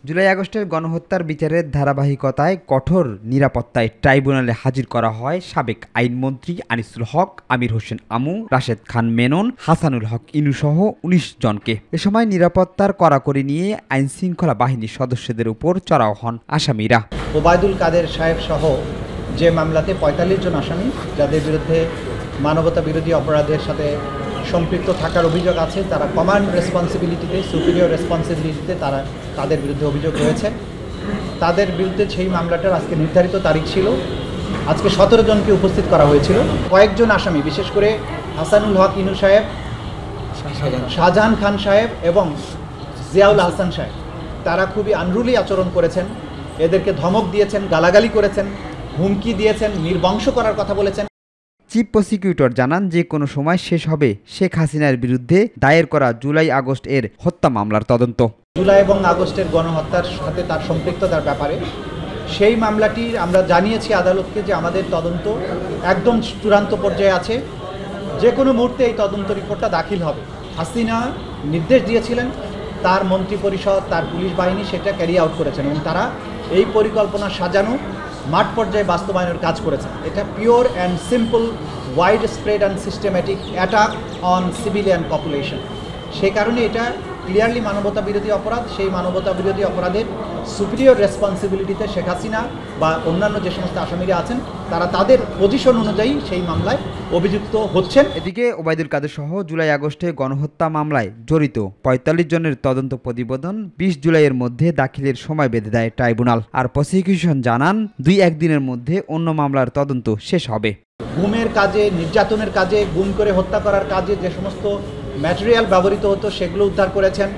জুলাই আগস্টের গণহত্যার বিচারের ধারাবাহিকতায় কঠোর নিরাপত্তায় ট্রাইব্যুনালে হাজির করা হয় সাবেক আইনমন্ত্রী আনিসুল হক, আমির হোসেন আমু, রাশেদ খান মেনন, হাসানুল হক ইনুসহ ১৯ জনকে। এ সময় নিরাপত্তার কড়াকড়ি নিয়ে আইনশৃঙ্খলা বাহিনীর সদস্যদের উপর চড়াও হন আসামিরা। ওবায়দুল কাদের সাহেব সহ যে মামলাতে ৪৫ জন আসামি যাদের বিরুদ্ধে মানবতা বিরোধী অপরাধের সাথে সম্পৃক্ত থাকার অভিযোগ আছে, তারা কমান্ড রেসপন্সিবিলিটিতে, সুপিরিয়র রেসপন্সিবিলিটিতে তাদের বিরুদ্ধে অভিযোগ রয়েছে। তাদের বিরুদ্ধে সেই মামলাটার আজকে নির্ধারিত তারিখ ছিল। আজকে ১৭ জনকে উপস্থিত করা হয়েছিল। কয়েকজন আসামি, বিশেষ করে হাসানুল হক ইনু সাহেব, শাহজাহান খান সাহেব এবং জিয়াউল হাসান সাহেব, তারা খুবই আনরুলি আচরণ করেছেন। এদেরকে ধমক দিয়েছেন, গালাগালি করেছেন, হুমকি দিয়েছেন, নির্বংশ করার কথা বলেছেন। চিফ প্রসিকিউটর জানান যে কোনো সময় শেষ হবে শেখ হাসিনার বিরুদ্ধে দায়ের করা জুলাই আগস্ট এর হত্যা মামলার তদন্ত। জুলাই এবং আগস্টের গণহত্যার সাথে তার সম্পৃক্ততার ব্যাপারে সেই মামলাটির আমরা জানিয়েছি আদালতকে যে আমাদের তদন্ত একদম চূড়ান্ত পর্যায়ে আছে, যে কোনো মুহূর্তে এই তদন্ত রিপোর্টটা দাখিল হবে। হাসিনা নির্দেশ দিয়েছিলেন, তার মন্ত্রিপরিষদ, তার পুলিশ বাহিনী সেটা ক্যারি আউট করেছেন এবং তারা এই পরিকল্পনা সাজানো মাঠ পর্যায়ে বাস্তবায়নের কাজ করেছেন। এটা pure and simple wide spread and systematic attack on civilian population. সেই কারণে এটা ক্লিয়ারলি মানবতা বিরোধী অপরাধ। সেই মানবতা বিরোধী অপরাধের সুপিরিয়র রেসপন্সিবিলিটিতে শেখ হাসিনা বা অন্যান্য যে সমস্ত আসামিরা আছেন তারা তাদের পজিশন অনুযায়ী সেই মামলায় অভিযুক্ত হচ্ছেন। এদিকে ওবায়দুল কাদের সহ জুলাই আগস্টে গণহত্যা মামলায় জড়িত ৪৫ জনের তদন্ত প্রতিবেদন ২০ জুলাইয়ের মধ্যে দাখিলের সময় বেঁধে দেয় ট্রাইব্যুনাল। আর প্রসিকিউশন জানান ২-১ দিনের মধ্যে অন্য মামলার তদন্ত শেষ হবে। গুমের কাজে, নির্যাতনের কাজে, গুম করে হত্যা করার কাজে যে সমস্ত ম্যাটেরিয়াল ব্যবহৃত হতো সেগুলো উদ্ধার করেছেন।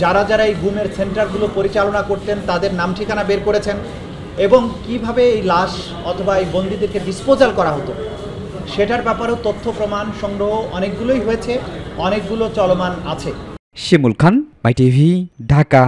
যারা যারা এই গুমের সেন্টারগুলো পরিচালনা করতেন তাদের নাম ঠিকানা বের করেছেন এবং কিভাবে এই লাশ অথবা এই বন্দীদেরকে ডিসপোজাল করা হতো সেটার ব্যাপারেও তথ্য প্রমাণ সংগ্রহ অনেকগুলোই হয়েছে, অনেকগুলো চলমান আছে। শিমুল খান, মাই টিভি, ঢাকা।